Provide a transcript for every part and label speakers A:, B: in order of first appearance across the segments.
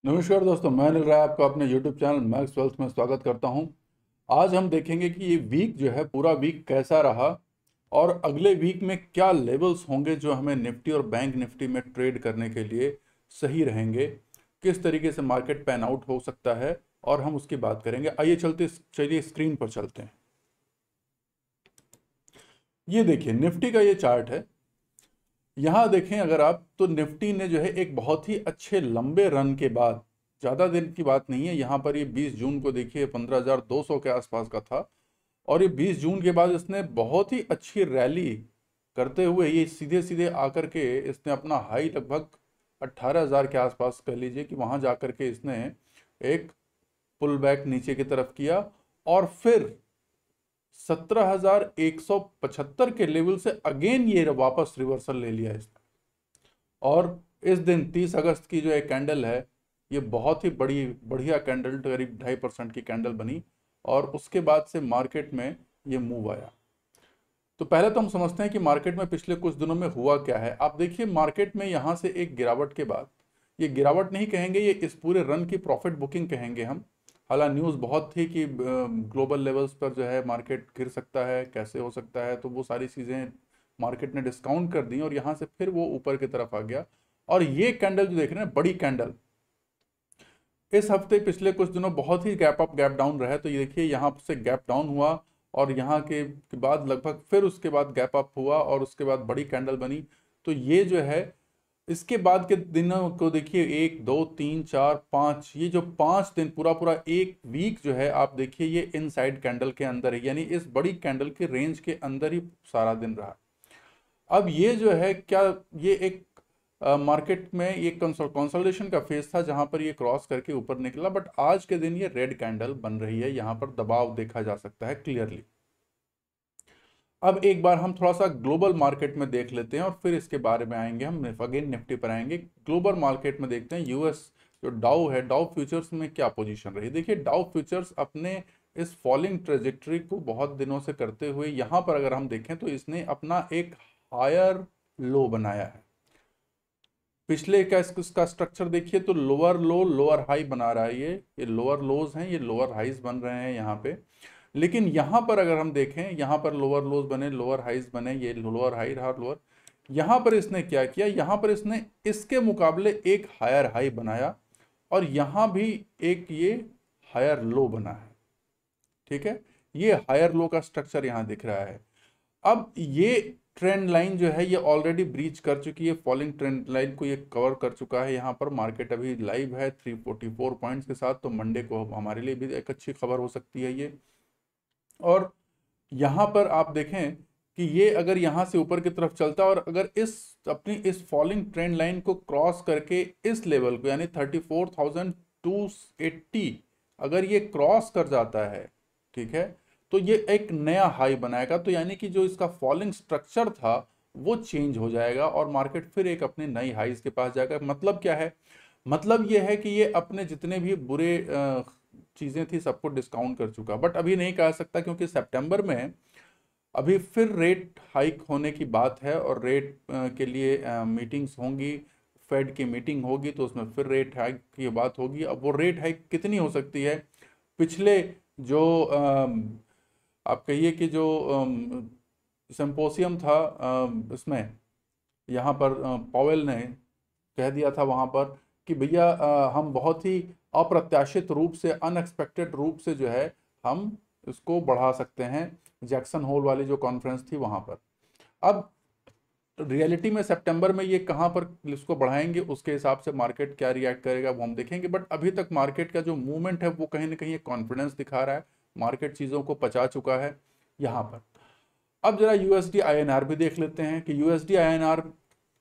A: नमस्कार दोस्तों, मैं अनिल राय आपका अपने YouTube चैनल मैक्स वेल्थ में स्वागत करता हूं। आज हम देखेंगे कि ये वीक जो है पूरा वीक कैसा रहा और अगले वीक में क्या लेवल्स होंगे जो हमें निफ्टी और बैंक निफ्टी में ट्रेड करने के लिए सही रहेंगे। किस तरीके से मार्केट पैन आउट हो सकता है और हम उसकी बात करेंगे। आइए चलिए स्क्रीन पर चलते हैं। ये देखिए निफ्टी का ये चार्ट है। यहाँ देखें अगर आप तो निफ्टी ने जो है एक बहुत ही अच्छे लंबे रन के बाद, ज़्यादा दिन की बात नहीं है, यहाँ पर ये 20 जून को देखिए 15,200 के आसपास का था और ये 20 जून के बाद इसने बहुत ही अच्छी रैली करते हुए ये सीधे सीधे आकर के इसने अपना हाई लगभग 18,000 के आसपास कह लीजिए कि वहाँ जा कर के इसने एक पुल बैक नीचे की तरफ किया और फिर 17,175 के लेवल से अगेन ये वापस रिवर्सल ले लिया इसने। और इस दिन 30 अगस्त की जो एक कैंडल है, ये बहुत ही बढ़िया कैंडल, करीब 2.5% की कैंडल बनी और उसके बाद से मार्केट में ये मूव आया। तो पहले तो हम समझते हैं कि मार्केट में पिछले कुछ दिनों में हुआ क्या है। आप देखिए मार्केट में यहाँ से एक गिरावट के बाद, ये गिरावट नहीं कहेंगे, ये इस पूरे रन की प्रॉफिट बुकिंग कहेंगे हम। हालांकि न्यूज़ बहुत थी कि ग्लोबल लेवल्स पर जो है मार्केट गिर सकता है, कैसे हो सकता है, तो वो सारी चीज़ें मार्केट ने डिस्काउंट कर दी और यहाँ से फिर वो ऊपर की तरफ आ गया। और ये कैंडल जो देख रहे हैं, बड़ी कैंडल, इस हफ्ते पिछले कुछ दिनों बहुत ही गैप अप गैप डाउन रहा है। तो ये देखिए यहाँ से गैप डाउन हुआ और यहाँ के बाद लगभग फिर उसके बाद गैप अप हुआ और उसके बाद बड़ी कैंडल बनी। तो ये जो है इसके बाद के दिनों को देखिए, 1 2 3 4 5, ये जो 5 दिन पूरा पूरा एक वीक जो है आप देखिए ये इनसाइड कैंडल के अंदर है, यानी इस बड़ी कैंडल के रेंज के अंदर ही सारा दिन रहा। अब ये जो है क्या, ये एक मार्केट में ये कंसोलिडेशन का फेज था जहां पर ये क्रॉस करके ऊपर निकला, बट आज के दिन ये रेड कैंडल बन रही है, यहां पर दबाव देखा जा सकता है क्लियरली। अब एक बार हम थोड़ा सा ग्लोबल मार्केट में देख लेते हैं और फिर इसके बारे में आएंगे, हम अगेन निफ्टी पर आएंगे। ग्लोबल मार्केट में देखते हैं यूएस जो डाउ है, डाउ फ्यूचर्स में क्या पोजीशन रही। देखिए डाउ फ्यूचर्स अपने इस फॉलिंग ट्रेजेक्टरी को बहुत दिनों से करते हुए यहाँ पर अगर हम देखें तो इसने अपना एक हायर लो बनाया है। पिछले का इसका स्ट्रक्चर देखिए तो लोअर लो लोअर हाई बना रहा है, ये लोअर लोज हैं, ये लोअर हाइज बन रहे हैं यहाँ पे। लेकिन यहाँ पर अगर हम देखें, यहाँ पर लोअर लोज बने, लोअर हाइज बने, ये लोअर हाई रहा लोअर। यहाँ पर इसने क्या किया, यहाँ पर इसने इसके मुकाबले एक हायर हाई बनाया और यहाँ भी एक ये हायर लो बना है। ठीक है, ये हायर लो का स्ट्रक्चर यहाँ दिख रहा है। अब ये ट्रेंड लाइन जो है ये ऑलरेडी ब्रीच कर चुकी है, फॉलिंग ट्रेंड लाइन को ये कवर कर चुका है। यहाँ पर मार्केट अभी लाइव है 344 पॉइंट्स के साथ, तो मंडे को हमारे लिए भी एक अच्छी खबर हो सकती है ये। और यहाँ पर आप देखें कि ये अगर यहाँ से ऊपर की तरफ चलता है और अगर अपनी इस फॉलिंग ट्रेंड लाइन को क्रॉस करके इस लेवल को यानी 34,280 अगर ये क्रॉस कर जाता है, ठीक है, तो ये एक नया हाई बनाएगा। तो यानी कि जो इसका फॉलिंग स्ट्रक्चर था वो चेंज हो जाएगा और मार्केट फिर एक अपने नई हाईज के पास जाएगा। मतलब क्या है, मतलब ये है कि ये अपने जितने भी बुरे चीज़ें थी सबको डिस्काउंट कर चुका। बट अभी नहीं कह सकता क्योंकि सितंबर में अभी फिर रेट हाइक होने की बात है और रेट के लिए मीटिंग्स होंगी, फेड की मीटिंग होगी, तो उसमें फिर रेट हाइक की बात होगी। अब वो रेट हाइक कितनी हो सकती है, पिछले जो आप कहिए कि जो सिंपोजियम था इसमें, यहाँ पर पॉवेल ने कह दिया था वहाँ पर कि भैया हम बहुत ही अप्रत्याशित रूप से, अनएक्सपेक्टेड रूप से जो है हम इसको बढ़ा सकते हैं, जैक्सन होल वाली जो कॉन्फ्रेंस थी वहाँ पर। अब रियलिटी में सितंबर में ये कहाँ पर इसको बढ़ाएंगे, उसके हिसाब से मार्केट क्या रिएक्ट करेगा वो हम देखेंगे। बट अभी तक मार्केट का जो मूवमेंट है वो कहीं ना कहीं एक कॉन्फिडेंस दिखा रहा है, मार्केट चीज़ों को पचा चुका है यहाँ पर। अब जरा यूएसडी आईएनआर भी देख लेते हैं कि यूएसडी आईएनआर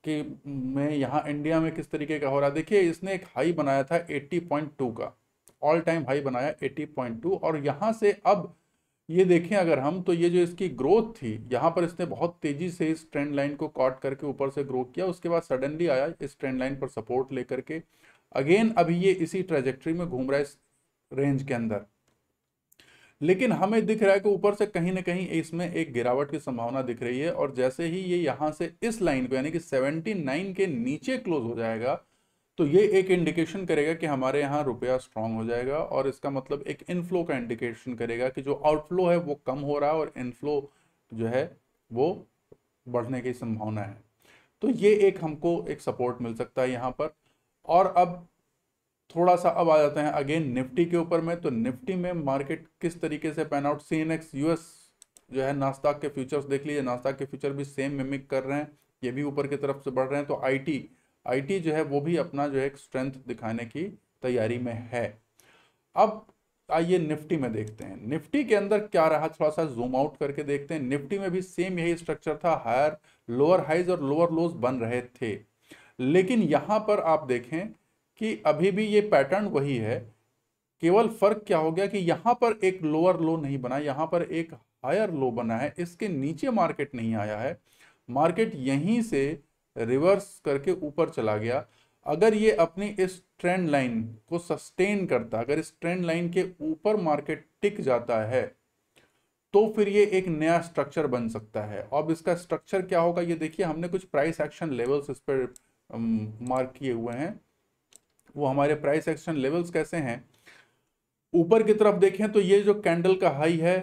A: के में यहाँ इंडिया में किस तरीके का हो रहा है। देखिए इसने एक हाई बनाया था 80.2 का, ऑल टाइम हाई बनाया 80.2 और यहाँ से अब ये देखें अगर हम तो ये जो इसकी ग्रोथ थी यहाँ पर इसने बहुत तेजी से इस ट्रेंड लाइन को काट करके ऊपर से ग्रो किया, उसके बाद सडनली आया इस ट्रेंड लाइन पर सपोर्ट लेकर के अगेन अभी ये इसी ट्रेजेक्ट्री में घूम रहा है इस रेंज के अंदर। लेकिन हमें दिख रहा है कि ऊपर से कहीं ना कहीं इसमें एक गिरावट की संभावना दिख रही है और जैसे ही ये यहाँ से इस लाइन को यानी कि 79 के नीचे क्लोज हो जाएगा तो ये एक इंडिकेशन करेगा कि हमारे यहाँ रुपया स्ट्रांग हो जाएगा, और इसका मतलब एक इनफ्लो का इंडिकेशन करेगा कि जो आउटफ्लो है वो कम हो रहा है और इनफ्लो जो है वो बढ़ने की संभावना है। तो ये एक हमको एक सपोर्ट मिल सकता है यहाँ पर। और अब थोड़ा सा अब आ जाते हैं अगेन निफ्टी के ऊपर में। तो निफ्टी में मार्केट किस तरीके से पैन आउट, सीएनएक्स यूएस जो है नास्दाक के फ्यूचर्स देख लीजिए, नास्दाक के फ्यूचर भी सेम मिमिक कर रहे हैं, ये भी ऊपर की तरफ से बढ़ रहे हैं। तो आईटी जो है वो भी अपना जो है एक स्ट्रेंथ दिखाने की तैयारी में है। अब आइए निफ्टी में देखते हैं, निफ्टी के अंदर क्या रहा, थोड़ा सा जूम आउट करके देखते हैं। निफ्टी में भी सेम यही स्ट्रक्चर था, हायर लोअर हाइज और लोअर लोज बन रहे थे, लेकिन यहां पर आप देखें कि अभी भी ये पैटर्न वही है, केवल फर्क क्या हो गया कि यहां पर एक लोअर लो नहीं बना, यहां पर एक हायर लो बना है, इसके नीचे मार्केट नहीं आया है, मार्केट यहीं से रिवर्स करके ऊपर चला गया। अगर ये अपनी इस ट्रेंड लाइन को सस्टेन करता, अगर इस ट्रेंड लाइन के ऊपर मार्केट टिक जाता है तो फिर ये एक नया स्ट्रक्चर बन सकता है। अब इसका स्ट्रक्चर क्या होगा ये देखिए, हमने कुछ प्राइस एक्शन लेवल्स इस पर मार्क किए हुए हैं। वो हमारे प्राइस एक्शन लेवल्स कैसे हैं, ऊपर की तरफ देखें तो ये जो कैंडल का हाई है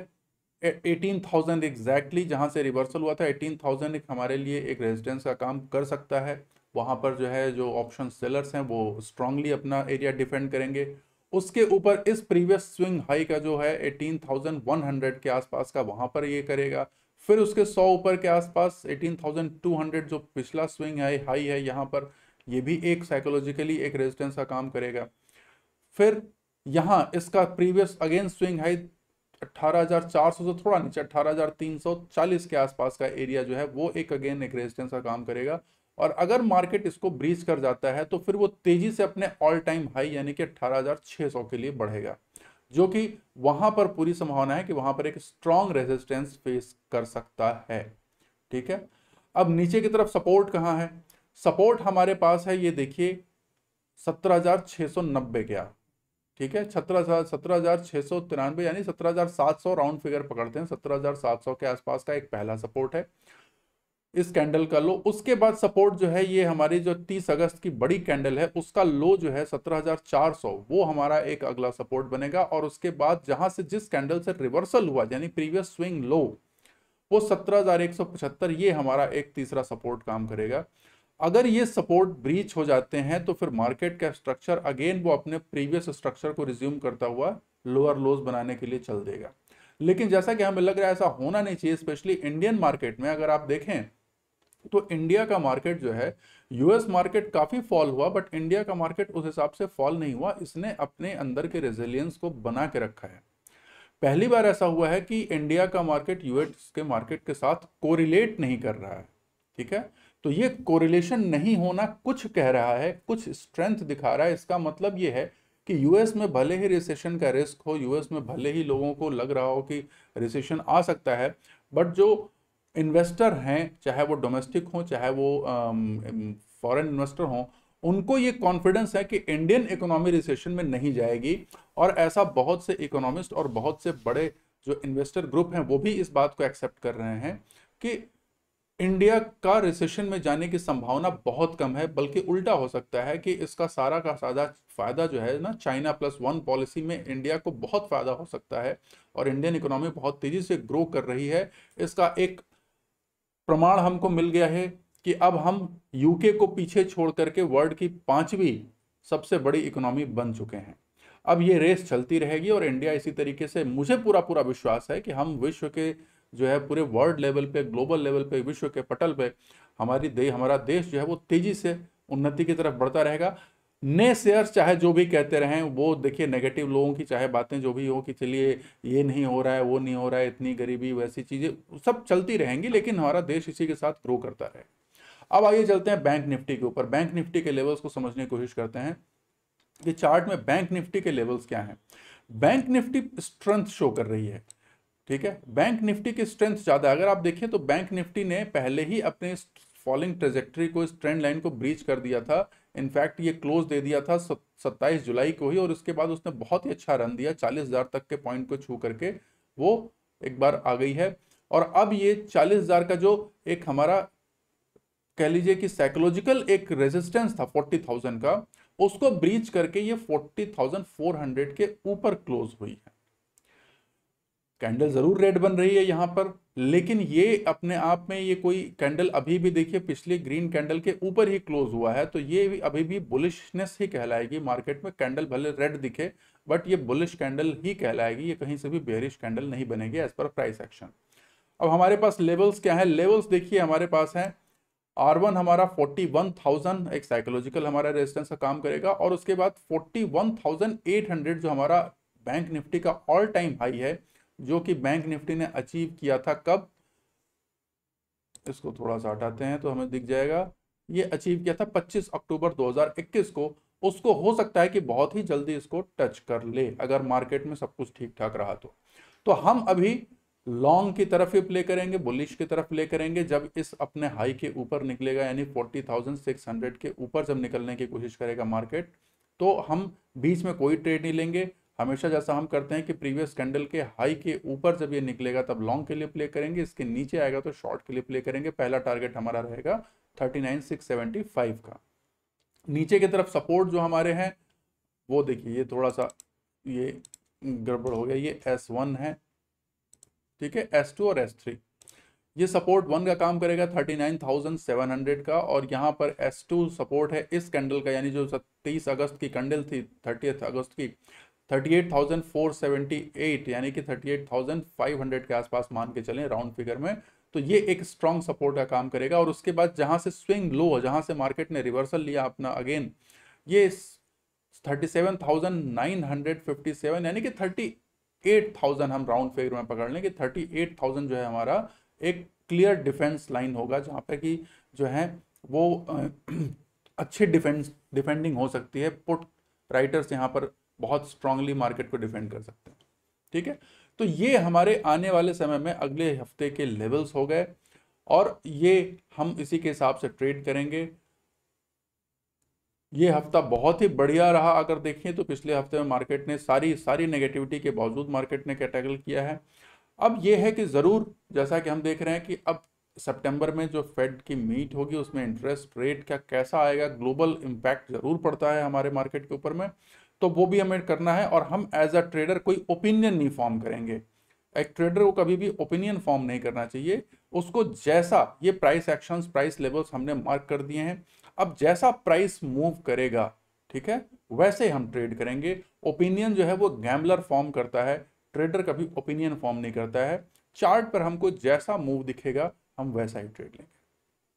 A: 18,000 एग्जैक्टली, जहां से रिवर्सल हुआ था 18,000 एक हमारे लिए एक रेजिस्टेंस का काम कर सकता है। वहां पर जो है जो ऑप्शन सेलर्स हैं वो स्ट्रांगली अपना एरिया डिफेंड करेंगे। उसके ऊपर इस प्रीवियस स्विंग हाई का जो है 18,100 के आसपास का वहां पर ये करेगा, फिर उसके 100 ऊपर के आसपास 18,200 जो पिछला स्विंग हाई है यहाँ पर, ये भी एक साइकोलॉजिकली एक रेजिस्टेंस का काम करेगा। फिर यहाँ इसका प्रीवियस अगेन स्विंग हाई 18,400 से थोड़ा नीचे 18,340 के आसपास का एरिया जो है वो एक अगेन एक रेजिस्टेंस का काम करेगा। और अगर मार्केट इसको ब्रीच कर जाता है तो फिर वो तेजी से अपने ऑल टाइम हाई यानी कि 18,600 के लिए बढ़ेगा, जो कि वहां पर पूरी संभावना है कि वहां पर एक स्ट्रॉन्ग रेजिस्टेंस फेस कर सकता है। ठीक है, अब नीचे की तरफ सपोर्ट कहां है, सपोर्ट हमारे पास है ये देखिए 17,690 क्या, ठीक है, 17,693 यानी 17,700 राउंड फिगर पकड़ते हैं, 17,700 के आसपास का एक पहला सपोर्ट है इस कैंडल का लो। उसके बाद सपोर्ट जो है ये हमारी जो 30 अगस्त की बड़ी कैंडल है उसका लो जो है 17,400, वो हमारा एक अगला सपोर्ट बनेगा। और उसके बाद जहां से जिस कैंडल से रिवर्सल हुआ यानी प्रीवियस स्विंग लो वो 17,175, ये हमारा एक तीसरा सपोर्ट काम करेगा। अगर ये सपोर्ट ब्रीच हो जाते हैं तो फिर मार्केट का स्ट्रक्चर अगेन वो अपने प्रीवियस स्ट्रक्चर को रिज्यूम करता हुआ लोअर लोज बनाने के लिए चल देगा। लेकिन जैसा कि हमें लग रहा है ऐसा होना नहीं चाहिए, स्पेशली इंडियन मार्केट में। अगर आप देखें तो इंडिया का मार्केट जो है, यूएस मार्केट काफी फॉल हुआ बट इंडिया का मार्केट उस हिसाब से फॉल नहीं हुआ, इसने अपने अंदर के रेजिलियंस को बना के रखा है। पहली बार ऐसा हुआ है कि इंडिया का मार्केट यूएस के मार्केट के साथ कोरिलेट नहीं कर रहा है। ठीक है, तो ये कोरिलेशन नहीं होना कुछ कह रहा है, कुछ स्ट्रेंथ दिखा रहा है। इसका मतलब ये है कि यूएस में भले ही रिसेशन का रिस्क हो, यूएस में भले ही लोगों को लग रहा हो कि रिसेशन आ सकता है, बट जो इन्वेस्टर हैं चाहे वो डोमेस्टिक हो चाहे वो फॉरेन इन्वेस्टर हो, उनको ये कॉन्फिडेंस है कि इंडियन इकोनॉमी रिसेशन में नहीं जाएगी। और ऐसा बहुत से इकोनॉमिस्ट और बहुत से बड़े जो इन्वेस्टर ग्रुप हैं वो भी इस बात को एक्सेप्ट कर रहे हैं कि इंडिया का रिसेशन में जाने की संभावना बहुत कम है, बल्कि उल्टा हो सकता है कि इसका सारा का सारा फायदा जो है ना चाइना प्लस वन पॉलिसी में इंडिया को बहुत फायदा हो सकता है और इंडियन इकोनॉमी बहुत तेजी से ग्रो कर रही है। इसका एक प्रमाण हमको मिल गया है कि अब हम यूके को पीछे छोड़ करके वर्ल्ड की 5वीं सबसे बड़ी इकोनॉमी बन चुके हैं। अब ये रेस चलती रहेगी और इंडिया इसी तरीके से, मुझे पूरा पूरा विश्वास है कि हम विश्व के जो है पूरे वर्ल्ड लेवल पे, ग्लोबल लेवल पे, विश्व के पटल पे हमारा देश जो है वो तेजी से उन्नति की तरफ बढ़ता रहेगा। ने शेयर्स चाहे जो भी कहते रहें, वो देखिए नेगेटिव लोगों की चाहे बातें जो भी हो कि चलिए ये नहीं हो रहा है वो नहीं हो रहा है, इतनी गरीबी वैसी चीजें सब चलती रहेंगी, लेकिन हमारा देश इसी के साथ ग्रो करता रहे। अब आइए चलते हैं बैंक निफ्टी के ऊपर, बैंक निफ्टी के लेवल्स को समझने की कोशिश करते हैं कि चार्ट में बैंक निफ्टी के लेवल्स क्या हैं। बैंक निफ्टी स्ट्रेंथ शो कर रही है, ठीक है, बैंक निफ्टी की स्ट्रेंथ ज्यादा है। अगर आप देखें तो बैंक निफ्टी ने पहले ही अपने फॉलिंग ट्रेजेक्टरी को, इस ट्रेंड लाइन को ब्रीच कर दिया था। इनफैक्ट ये क्लोज दे दिया था 27 जुलाई को ही, और उसके बाद उसने बहुत ही अच्छा रन दिया, 40,000 तक के पॉइंट को छू करके वो एक बार आ गई है। और अब ये 40,000 का जो एक हमारा कह लीजिए कि साइकोलॉजिकल एक रेजिस्टेंस था 40,000 का, उसको ब्रीच करके ये 40,400 के ऊपर क्लोज हुई है। कैंडल जरूर रेड बन रही है यहां पर, लेकिन ये अपने आप में ये कोई कैंडल अभी भी देखिए पिछले ग्रीन कैंडल के ऊपर ही क्लोज हुआ है, तो ये भी अभी भी बुलिशनेस ही कहलाएगी मार्केट में। कैंडल भले रेड दिखे बट ये बुलिश कैंडल ही कहलाएगी, ये कहीं से भी बेरिश कैंडल नहीं बनेगी एज पर प्राइस एक्शन। अब हमारे पास लेवल्स क्या है, लेवल्स देखिए हमारे पास है R1 हमारा 41,000 एक साइकोलॉजिकल हमारा रेजिस्टेंस का काम करेगा, और उसके बाद 41,800 जो हमारा बैंक निफ्टी का ऑल टाइम हाई है, जो कि बैंक निफ्टी ने अचीव किया था कब, इसको थोड़ा सा हटाते हैं तो हमें दिख जाएगा, ये अचीव किया था 25 अक्टूबर 2021 को। उसको हो सकता है कि बहुत ही जल्दी इसको टच कर ले अगर मार्केट में सब कुछ ठीक ठाक रहा तो हम अभी लॉन्ग की तरफ ही प्ले करेंगे, बुलिश की तरफ प्ले करेंगे जब इस अपने हाई के ऊपर निकलेगा, यानी 40,600 के ऊपर जब निकलने की कोशिश करेगा मार्केट, तो हम बीच में कोई ट्रेड नहीं लेंगे। हमेशा जैसा हम करते हैं कि प्रीवियस कैंडल के हाई के ऊपर जब ये निकलेगा तब लॉन्ग के लिए प्ले करेंगे, इसके नीचे आएगा तो शॉर्ट के लिए प्ले करेंगे। पहला टारगेट हमारा रहेगा 39,675 का। नीचे की तरफ सपोर्ट जो हमारे हैं वो देखिए, ये थोड़ा सा ये गड़बड़ हो गया, ये S1 है, ठीक है, S2 और S3, ये सपोर्ट 1 का काम करेगा 39,700 का, और यहाँ पर S2 सपोर्ट है इस कैंडल का, यानी जो 23 अगस्त की कैंडल थी 30 अगस्त की 38,478, यानी कि 38,500 के आसपास मान के चलें राउंड फिगर में, तो ये एक स्ट्रॉन्ग सपोर्ट का काम करेगा। और उसके बाद जहां से स्विंग लो, जहां से मार्केट ने रिवर्सल लिया अपना अगेन, ये 37,957, यानी कि 38,000 हम राउंड फिगर में पकड़ लें कि 38,000 जो है हमारा एक क्लियर डिफेंस लाइन होगा, जहां पे कि जो है वो अच्छी डिफेंडिंग हो सकती है। पुट राइटर्स यहाँ पर बहुत स्ट्रांगली मार्केट को डिफेंड कर सकते हैं, ठीक है। तो ये हमारे आने वाले समय में अगले हफ्ते के लेवल्स हो गए, और ये हम इसी के हिसाब से ट्रेड करेंगे। ये हफ्ता बहुत ही बढ़िया रहा, अगर देखें तो पिछले हफ्ते में मार्केट ने सारी नेगेटिविटी के बावजूद मार्केट ने टैकल किया है। अब ये है कि ज़रूर जैसा कि हम देख रहे हैं कि अब सितंबर में जो फेड की मीट होगी उसमें इंटरेस्ट रेट का कैसा आएगा, ग्लोबल इम्पैक्ट ज़रूर पड़ता है हमारे मार्केट के ऊपर में, तो वो भी हमें करना है। और हम एज अ ट्रेडर कोई ओपिनियन नहीं फॉर्म करेंगे। एक ट्रेडर को कभी भी ओपिनियन फॉर्म नहीं करना चाहिए, उसको जैसा ये प्राइस एक्शंस प्राइस लेवल्स हमने मार्क कर दिए हैं, अब जैसा प्राइस मूव करेगा, ठीक है, वैसे हम ट्रेड करेंगे। ओपिनियन जो है वो गैम्बलर फॉर्म करता है, ट्रेडर कभी ओपिनियन फॉर्म नहीं करता है। चार्ट पर हमको जैसा मूव दिखेगा हम वैसा ही ट्रेड लेंगे,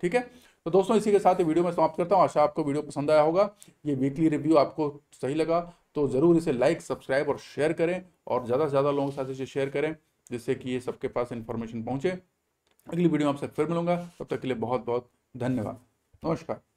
A: ठीक है। तो दोस्तों इसी के साथ ये वीडियो मैं समाप्त करता हूँ। आशा आपको वीडियो पसंद आया होगा, ये वीकली रिव्यू आपको सही लगा तो ज़रूर इसे लाइक सब्सक्राइब और शेयर करें, और ज़्यादा से ज़्यादा लोगों के साथ इसे शेयर करें जिससे कि ये सबके पास इन्फॉर्मेशन पहुँचे। अगली वीडियो में आपसे फिर मिलूंगा, तब तक के लिए बहुत बहुत धन्यवाद। नमस्कार।